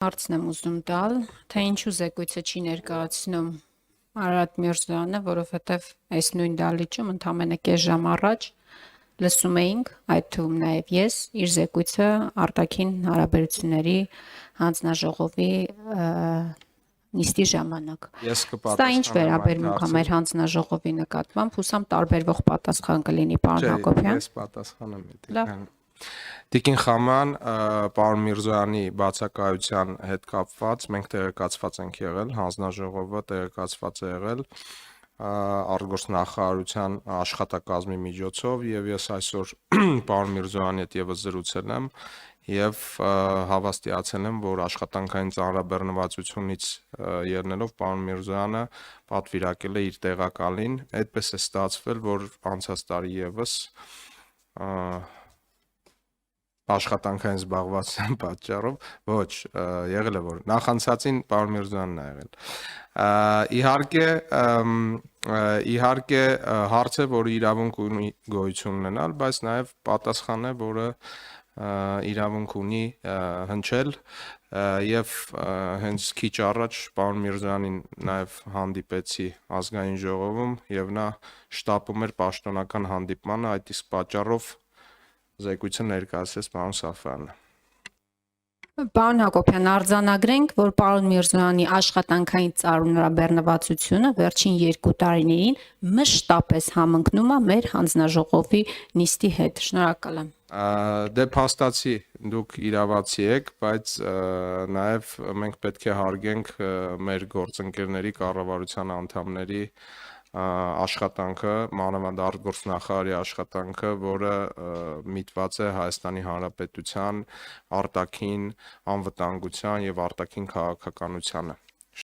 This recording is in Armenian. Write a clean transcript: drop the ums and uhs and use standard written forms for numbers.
Հարցն եմ ուզում տալ, թե ինչու զեկույցը չի ներկայացնում Արարատ Միրզոյանը, որովհետև այս նույն դահլիճում ընդամենը կես ժամ առաջ լսում էինք, այդ թվում նաև ես, իր զեկույցը արտաքին հարաբերությունների հանձնաժողովի նիստի ժամանակ։ Ես Սա ինչ կպատասխանեմ վերաբերմունք է մեր հանձնաժողովի նկատմամբ, հուսամ տարբերվող պատասխան կլինի, պարոն Հակոբյան։ Ես պատասխանեմ Լավ։ Տիկին Խաման, պարոն Միրզոյանի բացակայության հետ կապված մենք տեղեկացված ենք եղել, հանձնաժողովը տեղեկացված է եղել արտգործնախարարության աշխատակազմի միջոցով եւ ես այսօր պարոն Միրզոյանի հետ եւս զրուցել եմ եւ հավաստիացել եմ, որ աշխատանքային ծանրաբեռնվածությունից ելնելով պարոն Միրզոյանը պատվիրակել է իր տեղակալին, այդպես է ստացվել, որ անցած տարի եւս աշխատանքային զբաղվածության պատճառով ոչ եղել է, որ նախանցածին պարոն Միրզոյանն է եղել։ Իհարկե հարց է, որը իրավունք ունի գոյություն ունենալ, բայց նաև պատասխան է, որը իրավունք ունի հնչել եւ հենց քիչ առաջ պարոն Միրզոյանին նաև հանդիպեցի ազգային ժողովում եւ նա շտապում էր պաշտոնական հանդիպմանը, այդ իսկ պատճառով զեկույցը ներկայացրեց պարոն Սաֆյանը։ Պարոն Հակոբյան, արձանագրենք, որ պարոն Միրզոյանի աշխատանքային ծանրաբեռնվածությունը վերջին 2 տարիներին մշտապես համընկնում է մեր հանձնաժողովի նիստի հետ։ Շնորհակալ եմ։ Դե փաստացի դուք իրավացի եք, բայց նաև մենք պետք է հարգենք մեր գործընկերների կառավարության անդամների աշխատանքը, մանավանդ արտգործնախարարի աշխատանքը, որը միտված է Հայաստանի Հանրապետության արտաքին անվտանգության եւ արտաքին քաղաքականությանը։